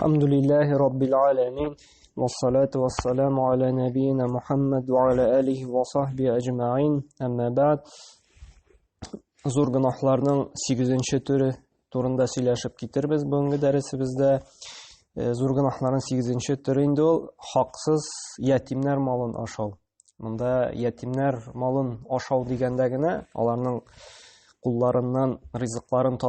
الحمد لله رب العالمين والصلاة والسلام على نبينا محمد وعلى آله وصحبه أجمعين أما بعد Зур гынахларның 8-нче төре турында сөйләшеп китербез бүгенге дәресебездә. Зур гынахларның 8-нче төре инде ул хаксыз ятимнәр малын ашау. Монда ятимнәр малын ашау дигәндә генә аларның кулларыннан ризыкларын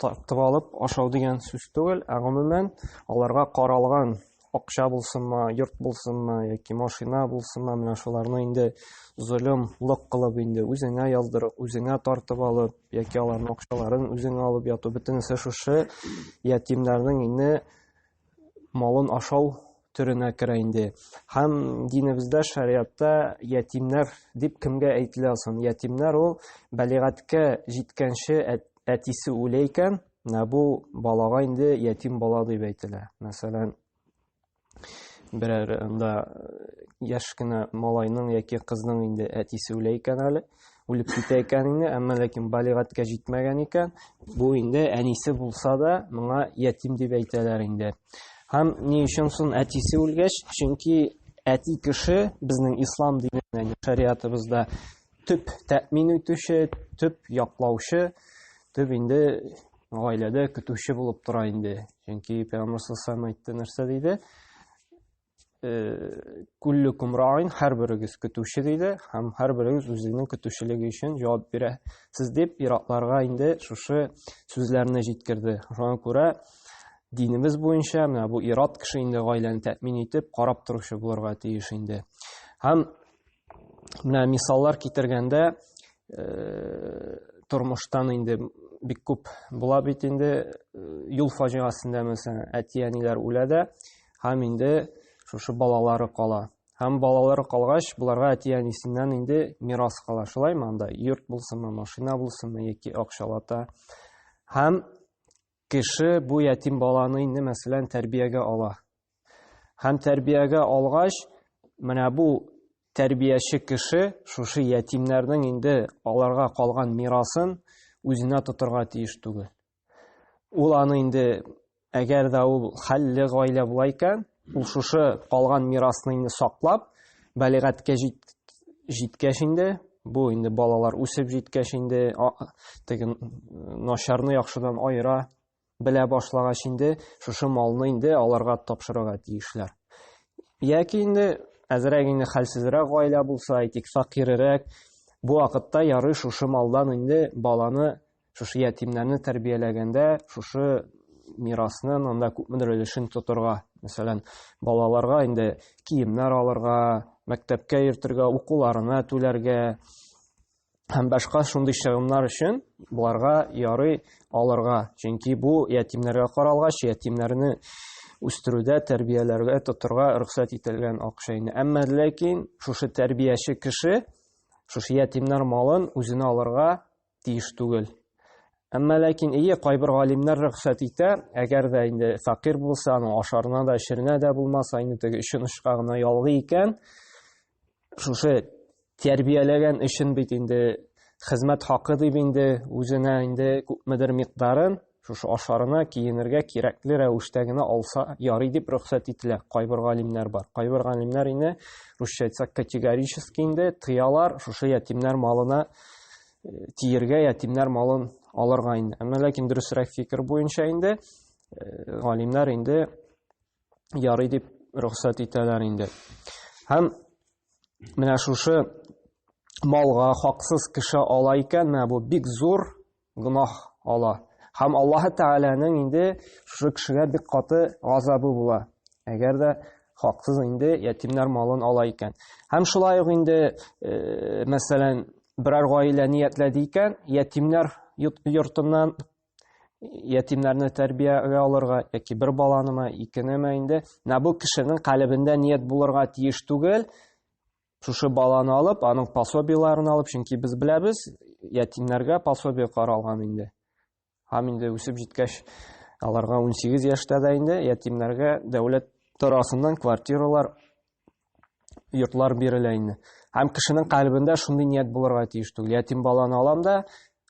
тартып алып ашау дигән сүз түгел, гомумән аларга каралган акча булсынмы, йорт булсынмы, яки машина булсынмы, менә шуларны инде zulmлык кылып инде үзеңә яздырып, үзеңә тартып алып, яки аларның акчаларын үзеңә алып яту, бөтенесе шушы ятимнәрнең инде малын ашау төренә керә инде. Һәм динебездә, шариатта ятимнәр дип кемгә әйтелә соң? Ятимнәр ул балигатькә җиткәнче әтисе үлә икән, бу балага инде ятим бала дип әйтелә. Мәсәлән, берәр яшь кенә малайның яки кызның инде әтисе үлә икән әле, үлеп китә икән инде, әмма ләкин балигатькә җитмәгән икән, бу инде әнисе булса да моңа ятим дип әйтәләр инде. Һәм ни өчен соң әтисе үлгәч? Чөнки әти кеше безнең ислам динендә, шариатыбызда төп тәэмин итүче, төп яклаучы, төп инде гаиләдә көтүче булып тора инде. Чөнки Пәйгамбер саллаллаху алейһи әйтте, нәрсә диде? Куллукум раин, һәрберегез көтүче диде, һәм һәрберегез үзенең көтүчелеге өчен җавап бирә. Сез дип иратларга инде шушы сүзләрне җиткерде. Шуңа күрә динебез буенча менә бу ират кеше инде гаиләне тәэмин итеп карап торучы булырга тиеш инде. Һәм менә мисаллар китергәндә тормыштан инде бик күп була бит инде, юл фаҗигасында мәсәлән әти-әниләр үлә дә, һәм инде шушы балалары кала. Һәм балалары калгач, буларга әти-әнисеннән инде мирас кала. Шулаймы? Анда йорт булсынмы, машина булсынмы, яки акчалата. Һәм кеше бу ятим баланы инде мәсәлән тәрбиягә ала. Һәм тәрбиягә алгач, менә бу тәрбияче кеше шушы ятимнәрнең инде аларга калган мирасын үзенә тотырга тиеш түгел. Ул аны инде, әгәр дә ул хәлле гаилә була икән, ул шушы калган мирасны инде саклап, балигатькә җиткәч инде, бу инде балалар үсеп җиткәч инде, начарны яхшыдан аера белә башлагач инде, шушы малны инде аларга тапшырырга тиешләр. Яки инде әзрәк инде хәлсезрәк гаилә булса, әйтик, факиррәк, бу вакытта ярый шушы малдан инде баланы, шушы ятимнәрне тәрбияләгәндә, шушы мирасның анда күпмедер өлешен тотырга. Мәсәлән, балаларга инде киемнәр алырга, мәктәпкә йөртергә, укуларына түләргә, һәм башка шундый чыгымнар өчен буларга ярый алырга. Чөнки бу ятимнәргә каралгач, ятимнәрне үстерүдә, тәрбияләргә тотырга рөхсәт ителгән акча инде. Әмма ләкин шушы тәрбияче кеше шушы ятимнәр малын үзенә алырга тиеш түгел. Әмма ләкин кайбер галимнәр рөхсәт итә, әгәр дә инде факир булса, аның ашарына да, эшеренә дә булмаса, инде теге өчен ышка гына ялгый икән, шушы тәрбияләгән өчен бит инде хезмәт хакы дип инде үзенә инде күпмедер микдарын шушы ашарына, киенергә кирәкле рәвештә генә алса ярый дип рөхсәт ителә. Кайбер галимнәр бар. Кайбер галимнәр инде русча әйтсәк категорически инде тыялар шушы ятимнәр малына тиергә, ятимнәр малын алырга инде. Әмма ләкин дөресрәк фикер буенча инде галимнәр инде ярый дип рөхсәт итәләр инде. Һәм менә шушы малга хаксыз кеше ала икән, менә бу бик зур гынах ала. Һәм Аллаһ Тәгаләнең инде шушы кешегә бик каты газабы була. Әгәр дә хаксыз инде ятимнәр малын ала икән. Һәм шулай ук инде мәсәлән берәр гаилә ниятләде икән, ятимнәр йортыннан ятимнәрне тәрбиягә алырга, яки бер баланымы, икенеме инде, бу кешенең калбендә ният булырга тиеш түгел, шушы баланы алып, аның пособиеларын алып, чөнки без беләбез, ятимнәргә пособие каралган инде. Һәм инде үсеп җиткәч, аларга 18 яшьтә дә инде ятимнәргә дәүләт тарафыннан квартиралар, йортлар бирелә инде. Һәм кешенең калбендә шундый ният булырга тиеш түгел. Ятим баланы алам да,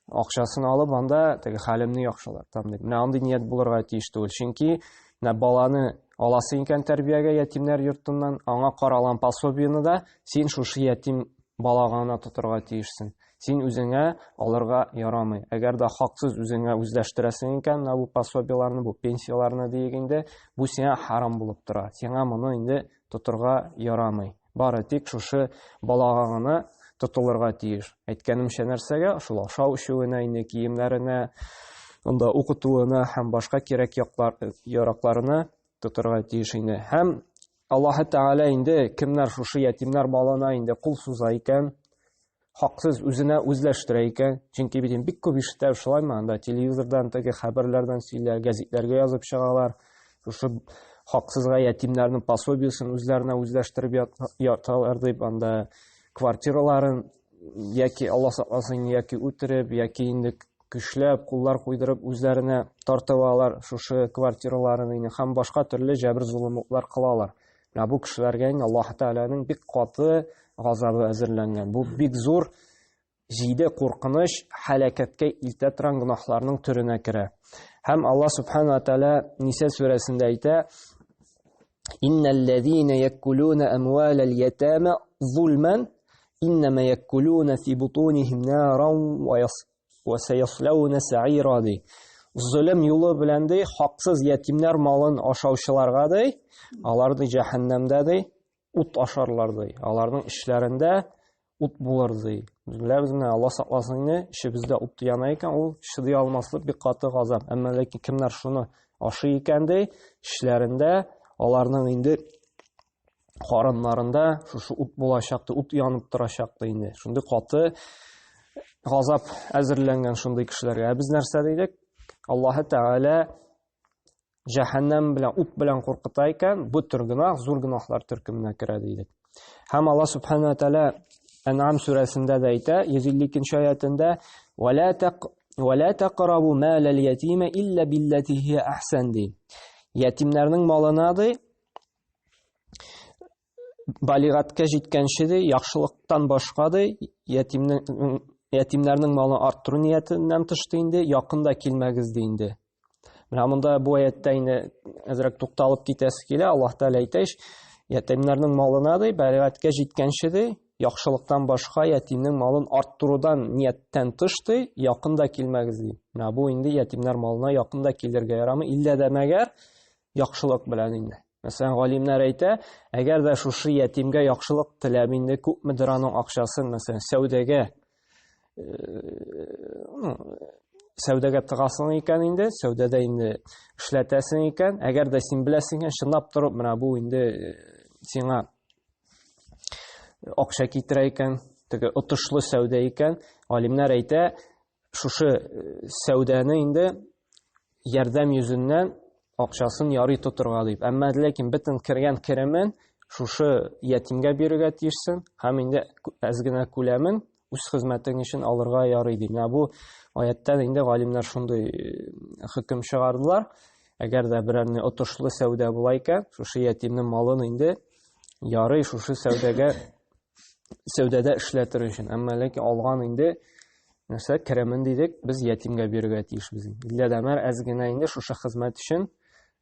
акчасын алып, анда теге хәлемне яхшылатам дип. Менә андый ният булырга тиеш түгел. Чөнки баланы аласы икән тәрбиягә ятимнәр йортыннан, аңа каралган пособиене да син шушы ятим балага гына тотырга тиешсең. Син үзеңә алырга ярамый. Әгәр дә хаксыз үзеңә үзләштерәсең икән, бу пособиеларны, бу пенсияларны дигәндә, бу сиңа харам булып тора. Сиңа моны инде тотырга ярамый. Бары тик шушы балага гына тотылырга тиеш. Әйткәнемчә нәрсәгә? Шул ашау эчүенә, инде киемнәренә, анда укытуына һәм башка кирәк яракларына тотырга тиеш инде. Һәм Аллаһ Тәгалә инде кемнәр шушы ятимнәр балына инде кул суза икән, хаксыз үзенә үзләштерә икән. Чөнки бик күп ишетә шулаймы, анда телевизордан, теге хәбәрләрдән сөйләр, гәзитләргә язып чыгалар. Шушы хаксызга ятимнәрнең пособиесен үзләренә үзләштереп яталар дип, анда квартираларын яки Алла сакласын, яки үтереп, яки инде көчләп, куллар куйдырып үзләренә тартып алалар шушы квартираларын инде һәм башка төрле җәбер зулымлыклар кылалар. Бу кешеләргә Аллаһ Тәгаләнең бик каты газабы әзерләнгән. Бу бик зур җиде куркыныч, һәлакәткә илтә торган гөнаһларның төренә керә. Һәм Аллаһ Субхана ва Тәгалә Ниса сүрәсендә әйтә: "Иннәлләзина якулуна амвалал ятама зулман, иннама якулуна фи бутунихим наран ва саяслауна саира." Zulm юлы белән ди, хаксыз ятимнәр малын ашаучыларга ди, алар ди җәһәннәмдә ди, ут ашарлар ди. Аларның эшләрендә ут булыр ди. Беләбез менә, Алла сакласын инде, эшебездә ут яна икән, ул чыдый алмаслык бик каты газап. Әмма ләкин кемнәр шуны ашый икән ди, эшләрендә аларның инде карыннарында шушы ут булачак ди, ут янып торачак ди инде. Шундый каты газап әзерләнгән шундый кешеләргә. Без нәрсә дидек? Аллаһ Тәгалә җәһәннәм белән, ут белән куркыта икән, бу төр гөнаһ, зур гөнаһлар төркеменә керә дидек. Һәм Аллаһ Субхана ва Тәгалә Ан'ам сүрәсендә дә әйтә, 152-нче аятында: "Вала тaqrabu malal yatima illa billati hiya ahsan" ди. Ятимнәрнең малына ди, балигатькә җиткәнче ди, яхшылыктан башка ди, ятимнәрнең малын арттыру ниятеннән тышты инде, якында килмәгез ди инде. Менә монда бу аятта инде әзрәк тукталып китәсе килә. Аллаһ Тәгалә әйтә: "Ятимнәрнең малына ди, балигатькә җиткәнче ди, яхшылыктан башка ятимнең малын арттырудан нияттән тышты, якында килмәгез ди." Менә бу инде ятимнәр малына якында килергә ярамый, иллә дә мәгәр яхшылык белән инде. Мәсәлән, галимнәр әйтә, әгәр дә шушы ятимгә яхшылык теләп инде күпмедер аның акчасын, мәсәлән, сәүдәгә тыгасың икән инде, сәүдәдә инде эшләтәсең икән, әгәр дә син беләсең икән, чынлап торып, менә бу инде сиңа акча китерә икән, теге отышлы сәүдә икән, галимнәр әйтә, шушы сәүдәне инде ярдәм йөзеннән акчасын ярый тотырга дип. Әмма ләкин бөтен кергән керемен шушы ятимгә бирергә тиешсең, һәм инде әз генә күләмен үз хезмәтең өчен алырга ярый ди. Менә бу аяттан инде галимнәр шундый хөкем чыгардылар. Әгәр дә берәрне отышлы сәүдә була икән, шушы ятимнең малын инде ярый шушы сәүдәдә эшләтер өчен. Әмма ләкин алган инде нәрсә керемен дидек, без ятимгә бирергә тиешбез. Иллә дә мәр әз генә инде шушы хезмәт өчен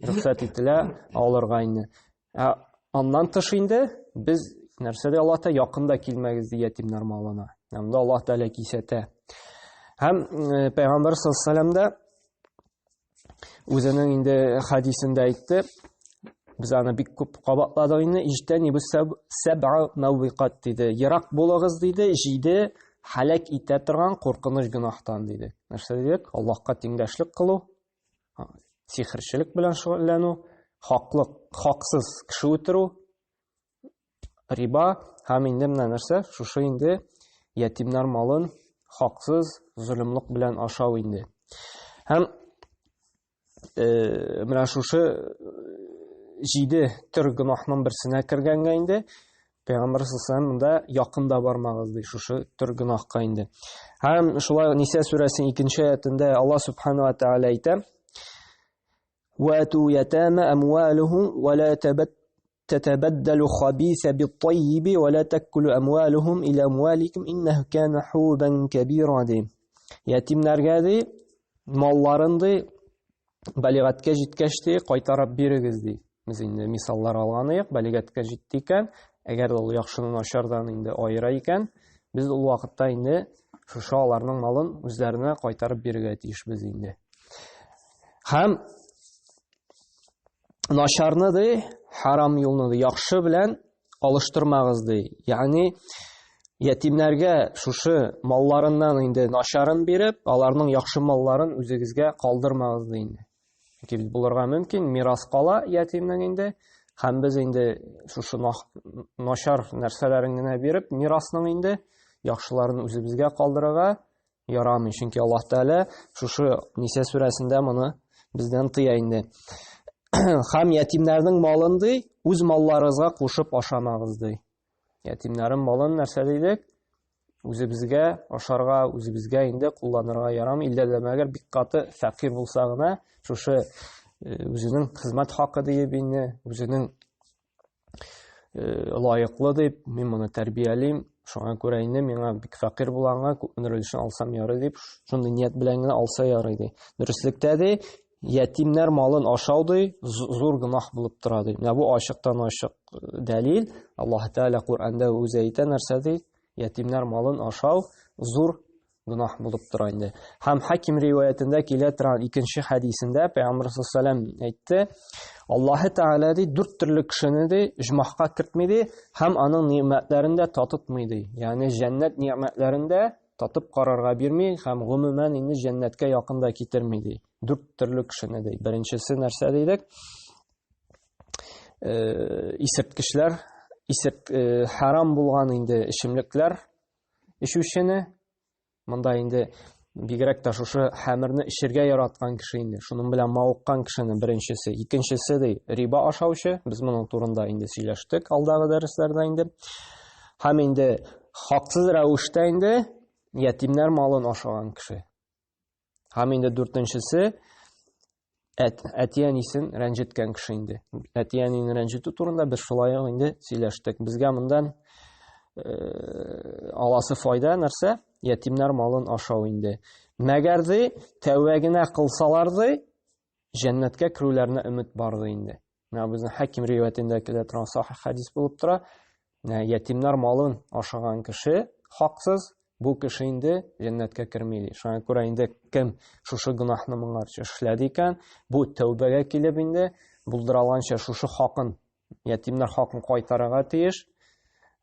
рөхсәт ителә алырга инде. Аннан тыш инде без нәрсә дә Аллаһта якында килмәгез ди ятимнәр малына. Монда Аллаһ Тәгалә кисәтә. Һәм Пәйгамбәр саллаллаһу алейһи ва сәлләм үзенең инде хадисендә әйтте, без аны бик күп кабатладык инде, иҗтәни бу сәбъа мавиқат диде. Ярак булыгыз диде, 7 һәлак итә торган куркыныч гөнаһтан диде. Нәрсә дидек? Аллаһка тиңдәшлек кылу, сихерчелек белән шөгыльләнү, хаксыз кеше үтерү, риба һәм инде менә нәрсә? Шушы инде ятимнәр малын хаксыз, зулымлык белән ашау инде. Һәм менә шушы 7 төр гөнаһның берсенә кергәнгә инде Пәйгамбәр саллаллаһу алейһи ва сәлләм монда якында бармагыз ди шушы төр гөнаһка инде. Һәм шулай Ниса сүрәсенең 2-нче аятында Аллаһ Субхана ва Тәгалә әйтә: "Вату ятама амвалухум ва ла تتبدلوا الخبيث بالطيب ولا تأكلوا أموالهم إلى أموالكم إنه كان حوبا كبيرا" ди. Ятимнәргә ди, малларын ди, бәлигатькә җиткәч тә кайтарып бирегез ди. Без инде мисаллар алганыйк, бәлигатькә җитте икән, әгәр ул яхшыны начардан инде аера икән, без ул вакытта инде шушы аларның малын үзләренә кайтарып бирергә тиешбез инде. Һәм начарны ди, харам юлны ди, яхшы белән алыштырмагыз ди. Ягъни ятимнәргә шушы малларыннан инде начарын биреп, аларның яхшы малларын үзегезгә калдырмагыз ди инде. Чөнки булырга мөмкин, мирас кала ятимнең инде, һәм без инде шушы начар нәрсәләрен генә биреп, мирасның инде яхшыларын үзебезгә калдырырга ярамый. Чөнки Аллаһ Тәала шушы Ниса сүрәсендә моны бездән тыя инде. Һәм ятимнәрнең малын ди, үз малларыгызга кушып ашамагыз ди. Ятимнәрнең малын нәрсә дидек? Үзебезгә ашарга, үзебезгә инде кулланырга ярамый. Илдә дә мәгәр бик каты фәкыйрь булса гына, шушы үзенең хезмәт хакы дип инде, үзенең лаеклы дип, мин моны тәрбиялим, шуңа күрә инде миңа бик фәкыйрь булганга күпмедер өлешен алсам ярый дип, шундый ният белән генә алса ярый ди. Дөреслекдә ди, ятимнәр малын ашау ди, зур гынах булып тора ди. Менә бу ачыктан ачык дәлил. Аллаһ Тәала Куръанда үзе әйтә нәрсә ди? Ятимнәр малын ашау зур гынах булып тора инде. Һәм Хаким риваятендә килә торган икенче хәдисендә Пәйгамбәр саллаллаһу алейһи ва саллям әйтте: Аллаһ Тәала ди 4 төрле кешене ди җмахка кертми ди, һәм аның ниъмәтләрен дә татытмый ди. Ягъни җәннәт ниъмәтләрен дә татып карарга бирми һәм гомумән инде җәннәткә якын да китерми ди. 4 төрле кешене ди. Беренчесе нәрсә дидек? Исерткечләр, харам булган инде эчемлекләр эчүчене, монда инде бигрәк тә шушы хәмерне эчергә яраткан кеше инде, шуның белән мавыккан кешене беренчесе. Икенчесе ди, риба ашаучы, без моның турында инде сөйләштек алдагы дәресләрдә инде. Һәм инде хаксыз рәвештә инде ятимнәр малын ашаган кеше. Һәм инде 4нчесе әтиәнисен рәнҗеткән кеше инде. Әтиәнин рәнҗетү турында без шулай инде сөйләштек. Безгә мондан аласы файда нәрсә? Ятимнәр малын ашау инде. Мәгәр ди, тәүбә генә кылсалар ди, җәннәткә керүләренә өмет бар ди инде. Менә безнең Хаким риваятендә килә торган сахих хәдис булып тора. Ятимнәр малын ашаган кеше хаксыз, бу кеше инде җәннәткә керми ди. Шуңа күрә инде кем шушы гынахны моңарча эшләде икән, бу тәүбәгә килеп инде булдыралганча шушы хакын, ятимнәр хакын кайтарырга тиеш.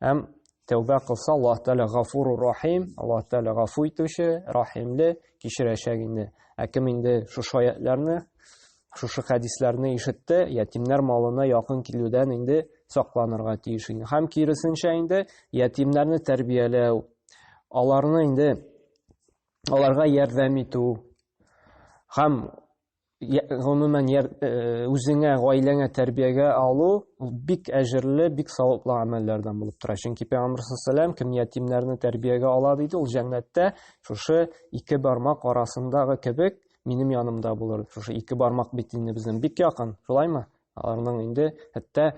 Һәм тәүбә кылса, Аллаһ Тәала Гафурур Рахим, Аллаһ Тәала гафу итүче, рахимле, кичерәчәк инде. Кем инде шушы аятларны, шушы хәдисләрне ишетте, ятимнәр малына якын килүдән инде сакланырга тиеш инде. Һәм киресенчә инде ятимнәрне тәрбияләү, аларны инде аларга ярдәм итү, һәм гомумән үзеңә, гаиләңә тәрбиягә алу бик әҗерле, бик саваплы амәлләрдән булып тора. Чөнки Пәйгамбәр саллаллаһу кем ятимнәрне тәрбиягә ала диде, ул җәннәттә шушы 2 бармак арасындагы кебек минем янымда булыр. Шушы 2 бармак бит инде безнең бик якын, шулаймы? Аларның инде хәтта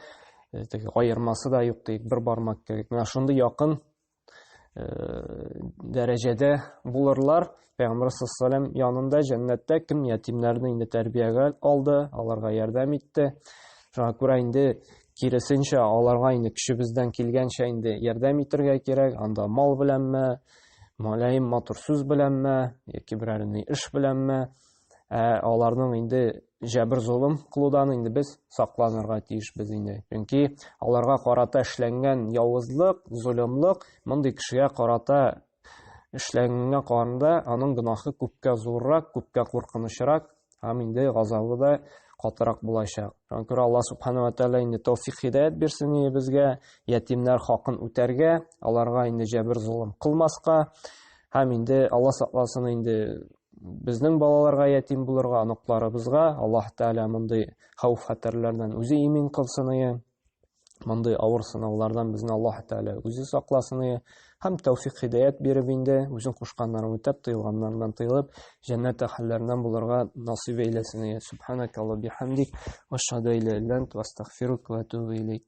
аермасы да юк ди, 1 бармак кебек. Менә шундый якын дәрәҗәдә булырлар. Пәйгамбәр саллаллаһу янында җәннәттә кем ятимнәрне инде тәрбиягә алды, аларга ярдәм итте. Шуңа күрә инде киресенчә аларга инде кешебездән килгәнчә инде ярдәм итәргә кирәк. Анда мал беләнме, малайым матур сүз беләнме, яки берәр эш беләнме, аларның инде җәбер зулым кылудан инде без сакланырга тиешбез инде. Чөнки аларга карата эшләнгән явызлык, зулымлык мондый кешегә карата эшләнгәнгә караганда аның гынахы күпкә зуррак, күпкә куркынычрак, һәм инде газабы да катырак булачак. Шуңа күрә Аллаһ Субханаһу ва Тәала инде тәүфик хидаят бирсен безгә, ятимнәр хакын үтәргә, аларга инде җәбер зулым кылмаска, һәм инде Аллаһ сакласын инде безнең балаларга ятим булырга, аныкларыбызга Аллаһ Тәала мондый хәүф-хәтерләрдән үзе имин кылсын, мондый авыр сынаулардан безне Аллаһ Тәала үзе сакласын, һәм тәүфик хидаят биреп инде үзен кушканнарын үтәп, тыелганнардан тыелып, җәннәт әһелләреннән булырга насыйп әйләсен. Субханакалла бихамдик, ва ашһаду ан ла илаһа илля анта, ва астагфирука ва атубу илейк.